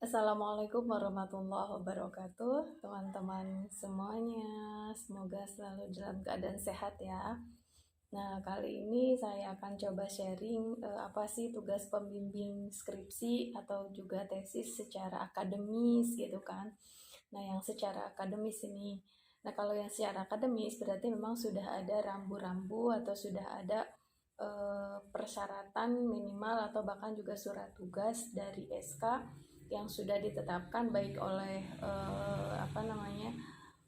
Assalamualaikum warahmatullahi wabarakatuh, teman-teman semuanya. Semoga selalu dalam keadaan sehat ya. Nah, kali ini saya akan coba sharing apa sih tugas pembimbing skripsi atau juga tesis secara akademis gitu kan. Nah, yang secara akademis ini. Nah, kalau yang secara akademis berarti memang sudah ada rambu-rambu atau sudah ada persyaratan minimal atau bahkan juga surat tugas dari SK yang sudah ditetapkan baik oleh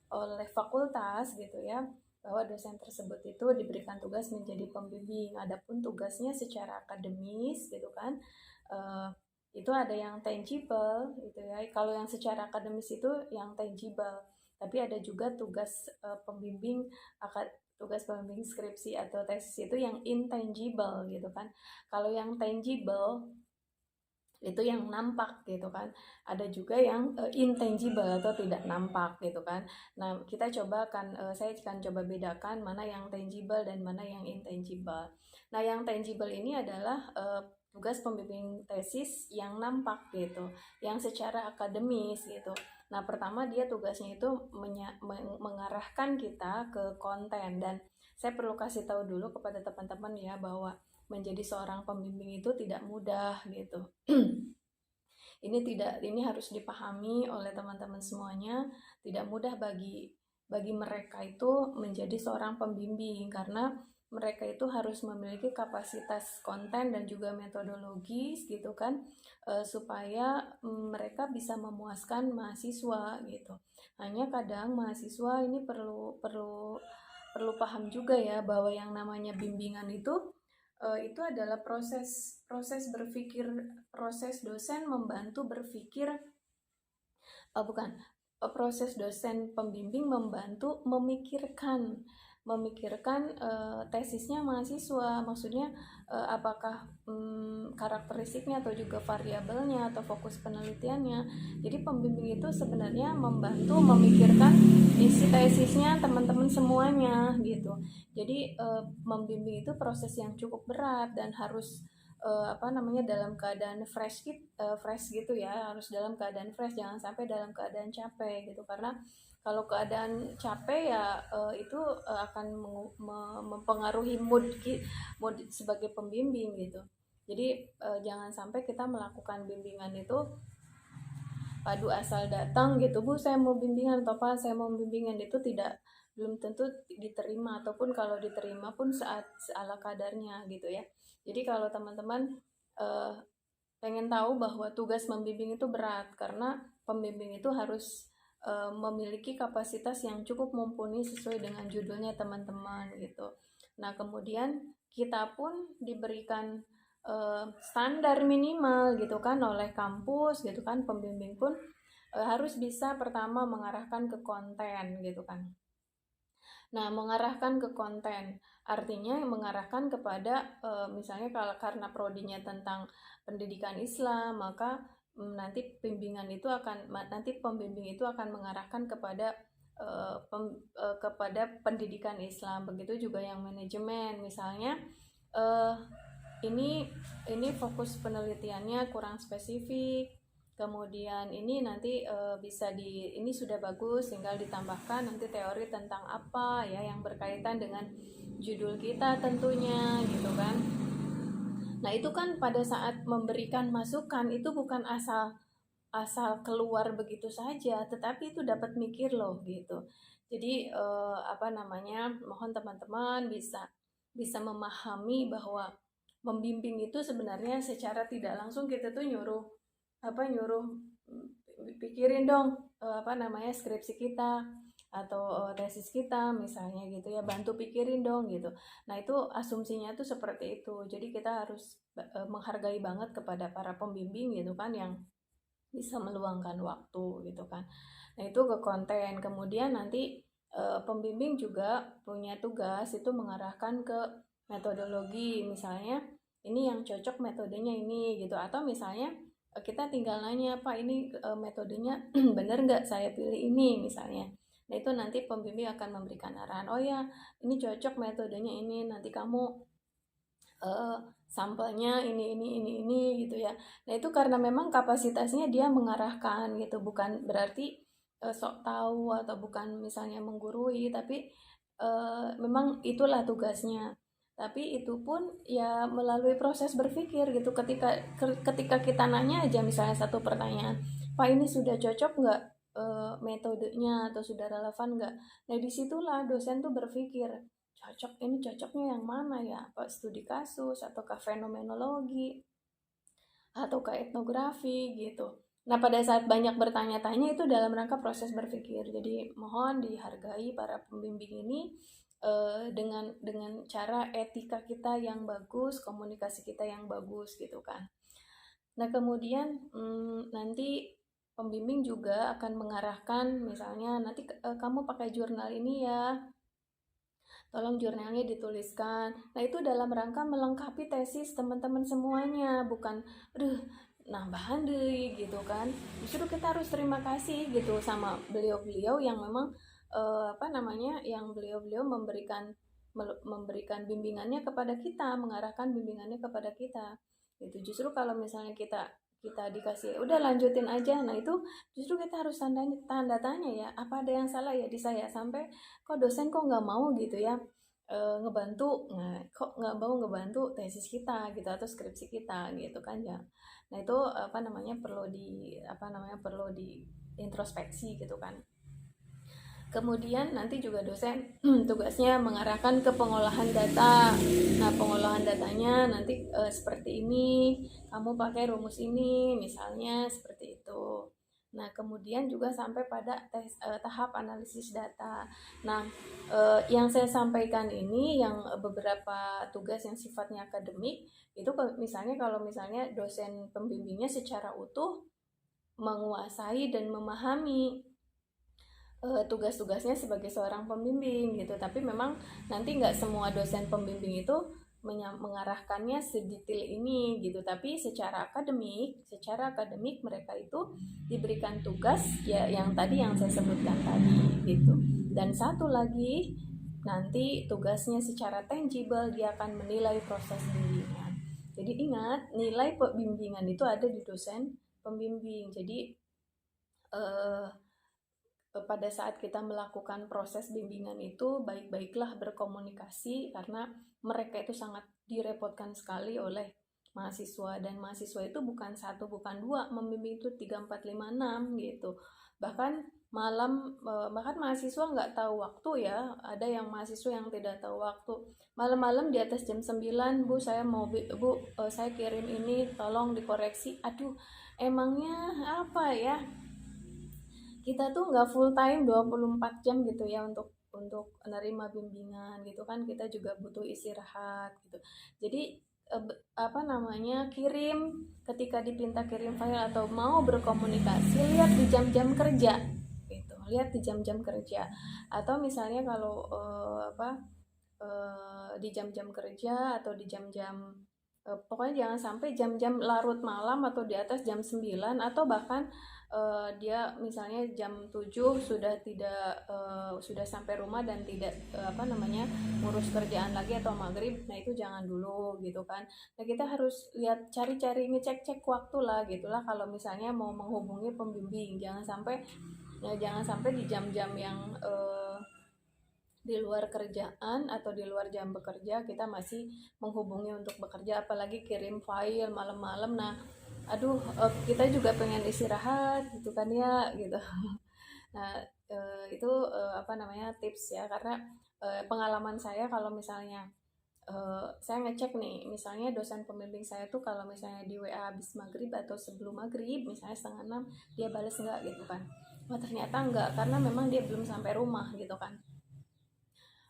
oleh fakultas gitu ya, bahwa dosen tersebut itu diberikan tugas menjadi pembimbing. Adapun tugasnya secara akademis gitu kan, eh, itu ada yang tangible gitu ya. Kalau yang secara akademis itu yang tangible, tapi ada juga tugas pembimbing tugas pembimbing skripsi atau tesis itu yang intangible gitu kan. Kalau yang tangible itu yang nampak gitu kan, ada juga yang intangible atau tidak nampak gitu kan. Nah, saya akan coba bedakan mana yang tangible dan mana yang intangible. Nah, yang tangible ini adalah tugas pembimbing tesis yang nampak gitu, yang secara akademis gitu. Nah, pertama dia tugasnya itu mengarahkan kita ke konten. Dan saya perlu kasih tahu dulu kepada teman-teman ya, bahwa menjadi seorang pembimbing itu tidak mudah gitu. Ini harus dipahami oleh teman-teman semuanya. Tidak mudah bagi mereka itu menjadi seorang pembimbing, karena mereka itu harus memiliki kapasitas konten dan juga metodologis gitu kan, supaya mereka bisa memuaskan mahasiswa gitu. Hanya kadang mahasiswa ini perlu perlu perlu paham juga ya, bahwa yang namanya bimbingan itu adalah proses proses berpikir, proses dosen membantu berpikir, bukan, proses dosen pembimbing membantu memikirkan tesisnya mahasiswa. Maksudnya apakah karakteristiknya atau juga variabelnya atau fokus penelitiannya. Jadi pembimbing itu sebenarnya membantu memikirkan isi tesisnya teman-teman semuanya gitu. Jadi membimbing itu proses yang cukup berat dan harus dalam keadaan fresh gitu ya, harus dalam keadaan fresh, jangan sampai dalam keadaan capek gitu. Karena kalau keadaan capek ya itu akan mempengaruhi mood sebagai pembimbing gitu. Jadi jangan sampai kita melakukan bimbingan itu padu asal datang gitu, Bu saya mau bimbingan, atau Pak saya mau bimbingan, itu belum tentu diterima, ataupun kalau diterima pun saat seala kadarnya gitu ya. Jadi kalau teman-teman eh, pengen tahu bahwa tugas membimbing itu berat, karena pembimbing itu harus memiliki kapasitas yang cukup mumpuni sesuai dengan judulnya teman-teman gitu. Nah, kemudian kita pun diberikan standar minimal gitu kan oleh kampus gitu kan. Pembimbing pun harus bisa pertama mengarahkan ke konten gitu kan. Nah, mengarahkan ke konten artinya mengarahkan kepada misalnya kalau karena prodinya tentang pendidikan Islam, maka nanti pembimbing itu akan mengarahkan kepada pendidikan Islam. Begitu juga yang manajemen, misalnya eh, ini fokus penelitiannya kurang spesifik. Kemudian ini nanti ini sudah bagus, tinggal ditambahkan nanti teori tentang apa ya yang berkaitan dengan judul kita tentunya gitu kan. Nah, itu kan pada saat memberikan masukan itu bukan asal asal keluar begitu saja, tetapi itu dapat mikir loh gitu. Jadi mohon teman-teman bisa bisa memahami bahwa membimbing itu sebenarnya secara tidak langsung kita tuh nyuruh nyuruh pikirin dong skripsi kita atau tesis kita misalnya gitu ya, bantu pikirin dong gitu. Nah, itu asumsinya tuh seperti itu. Jadi kita harus menghargai banget kepada para pembimbing gitu kan, yang bisa meluangkan waktu gitu kan. Nah, itu ke konten. Kemudian nanti pembimbing juga punya tugas itu mengarahkan ke metodologi. Misalnya ini yang cocok metodenya ini gitu, atau misalnya kita tinggal nanya, Pak ini metodenya bener nggak saya pilih ini misalnya. Nah, itu nanti pembimbing akan memberikan arahan, oh ya ini cocok metodenya ini, nanti kamu sampelnya ini gitu ya. Nah itu karena memang kapasitasnya dia mengarahkan gitu, bukan berarti sok tahu atau bukan misalnya menggurui, tapi memang itulah tugasnya. Tapi itu pun ya melalui proses berpikir gitu. Ketika kita nanya aja misalnya satu pertanyaan, Pak ini sudah cocok nggak metodenya atau sudah relevan nggak? Nah disitulah dosen tuh berpikir ini cocoknya yang mana ya, apa studi kasus ataukah fenomenologi ataukah etnografi gitu. Nah pada saat banyak bertanya-tanya itu dalam rangka proses berpikir, jadi mohon dihargai para pembimbing ini dengan cara etika kita yang bagus, komunikasi kita yang bagus gitu kan. Nah kemudian nanti pembimbing juga akan mengarahkan, misalnya nanti kamu pakai jurnal ini ya, tolong jurnalnya dituliskan. Nah itu dalam rangka melengkapi tesis teman-teman semuanya, bukan aduh nambahan deh gitu kan. Justru kita harus terima kasih gitu sama beliau-beliau yang memang yang beliau-beliau memberikan bimbingannya kepada kita, mengarahkan bimbingannya kepada kita. Itu justru kalau misalnya kita dikasih udah lanjutin aja, nah itu justru kita harus tanda tanya ya, apa ada yang salah ya di saya, sampai kok dosen kok nggak mau gitu ya ngebantu, nah kok nggak mau ngebantu tesis kita gitu atau skripsi kita gitu kan ya. Nah itu perlu di introspeksi gitu kan. Kemudian nanti juga dosen tugasnya mengarahkan ke pengolahan data. Nah, pengolahan datanya nanti seperti ini, kamu pakai rumus ini, misalnya seperti itu. Nah, kemudian juga sampai pada tahap analisis data. Nah, yang saya sampaikan ini yang beberapa tugas yang sifatnya akademik, itu misalnya kalau misalnya dosen pembimbingnya secara utuh menguasai dan memahami tugas-tugasnya sebagai seorang pembimbing gitu, tapi memang nanti nggak semua dosen pembimbing itu mengarahkannya sedetail ini gitu, tapi secara akademik mereka itu diberikan tugas ya yang tadi yang saya sebutkan tadi gitu. Dan satu lagi nanti tugasnya secara tangible, dia akan menilai proses bimbingan. Jadi ingat, nilai pembimbingan itu ada di dosen pembimbing. Jadi pada saat kita melakukan proses bimbingan itu baik-baiklah berkomunikasi, karena mereka itu sangat direpotkan sekali oleh mahasiswa, dan mahasiswa itu bukan satu bukan dua, membimbing itu 3, 4, 5, 6 gitu. Bahkan bahkan mahasiswa nggak tahu waktu ya, ada yang mahasiswa yang tidak tahu waktu, malam-malam di atas jam 9, Bu saya mau saya kirim ini tolong dikoreksi. Aduh, emangnya apa ya, kita tuh nggak full time 24 jam gitu ya untuk menerima bimbingan gitu kan, kita juga butuh istirahat gitu. Jadi ketika dipinta kirim file atau mau berkomunikasi, lihat di jam-jam kerja gitu, lihat di jam-jam kerja. Atau misalnya kalau di jam-jam kerja atau di jam-jam pokoknya jangan sampai jam-jam larut malam atau di atas jam 9, atau bahkan dia misalnya jam 7 sudah sampai rumah dan tidak ngurus kerjaan lagi atau maghrib. Nah itu jangan dulu gitu kan. Nah kita harus lihat, cari-cari, ngecek-cek waktu lah gitulah kalau misalnya mau menghubungi pembimbing. Jangan sampai di jam-jam yang di luar kerjaan atau di luar jam bekerja kita masih menghubungi untuk bekerja, apalagi kirim file malam-malam. Nah aduh, kita juga pengen istirahat gitu kan ya gitu. Nah itu tips ya, karena pengalaman saya kalau misalnya saya ngecek nih, misalnya dosen pembimbing saya tuh kalau misalnya di WA habis maghrib atau sebelum maghrib, misalnya 5:30, dia bales nggak gitu kan. Wah ternyata enggak, karena memang dia belum sampai rumah gitu kan.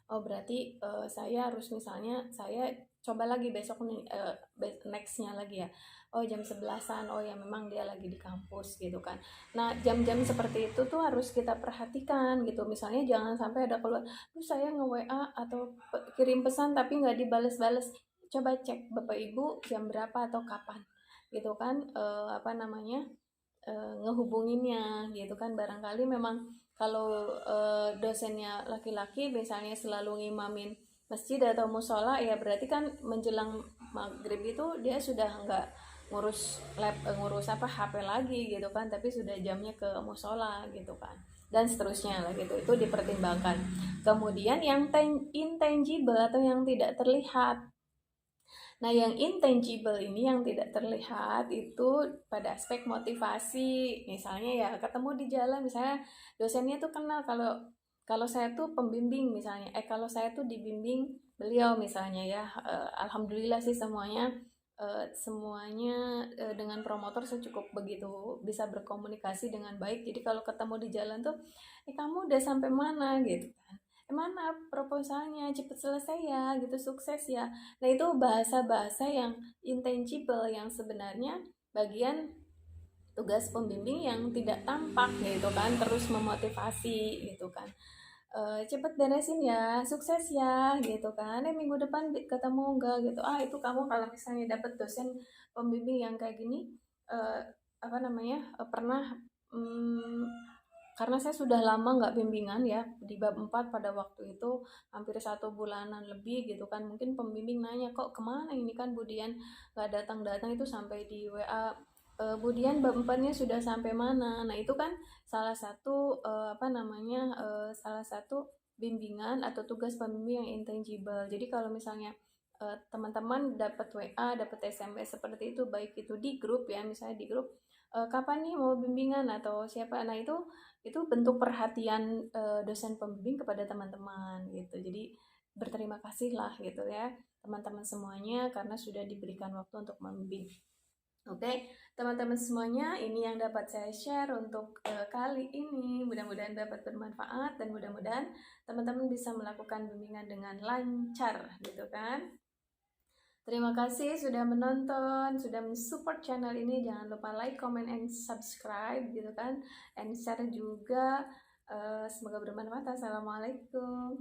Oh berarti saya harus, misalnya saya coba lagi besok nih, nextnya lagi ya, oh jam 11-an, oh ya memang dia lagi di kampus gitu kan. Nah jam-jam seperti itu tuh harus kita perhatikan gitu, misalnya jangan sampai ada keluar, saya nge-WA atau kirim pesan tapi nggak dibales-bales. Coba cek Bapak Ibu jam berapa atau kapan gitu kan, ngehubunginnya gitu kan. Barangkali memang kalau dosennya laki-laki misalnya selalu ngimamin masjid atau musola, ya berarti kan menjelang maghrib itu dia sudah nggak ngurus apa HP lagi gitu kan, tapi sudah jamnya ke musola gitu kan, dan seterusnya lah gitu. Itu dipertimbangkan. Kemudian yang intangible atau yang tidak terlihat. Nah, yang intangible ini yang tidak terlihat itu pada aspek motivasi. Misalnya ya ketemu di jalan, misalnya dosennya tuh kenal kalau kalau saya tuh pembimbing misalnya, kalau saya tuh dibimbing beliau misalnya ya, alhamdulillah sih semuanya dengan promotor saya cukup begitu bisa berkomunikasi dengan baik. Jadi kalau ketemu di jalan tuh, kamu udah sampai mana gitu kan? Mana proposalnya, cepet selesai ya gitu, sukses ya. Nah, itu bahasa-bahasa yang intangible yang sebenarnya bagian tugas pembimbing yang tidak tampak gitu kan, terus memotivasi gitu kan. Cepet beresin ya, sukses ya gitu kan. Minggu depan ketemu enggak gitu. Itu kamu kalau misalnya dapet dosen pembimbing yang kayak gini, eh, apa namanya? Pernah karena saya sudah lama nggak bimbingan ya di bab 4 pada waktu itu, hampir 1 bulanan lebih gitu kan. Mungkin pembimbing nanya, kok kemana ini kan Budian nggak datang-datang, itu sampai di WA, Budian bab 4-nya sudah sampai mana. Nah, itu kan salah satu apa namanya, salah satu bimbingan atau tugas pembimbing yang intangible. Jadi kalau misalnya teman-teman dapat WA, dapat SMS seperti itu, baik itu di grup ya, misalnya di grup, kapan nih mau bimbingan atau siapa. Nah, itu bentuk perhatian dosen pembimbing kepada teman-teman gitu. Jadi berterima kasih lah gitu ya teman-teman semuanya karena sudah diberikan waktu untuk membimbing. Oke, teman-teman semuanya, ini yang dapat saya share untuk kali ini. Mudah-mudahan dapat bermanfaat dan mudah-mudahan teman-teman bisa melakukan bimbingan dengan lancar gitu kan. Terima kasih sudah menonton, sudah mensupport channel ini. Jangan lupa like, comment, and subscribe gitu kan. And share juga. Semoga bermanfaat. Assalamualaikum.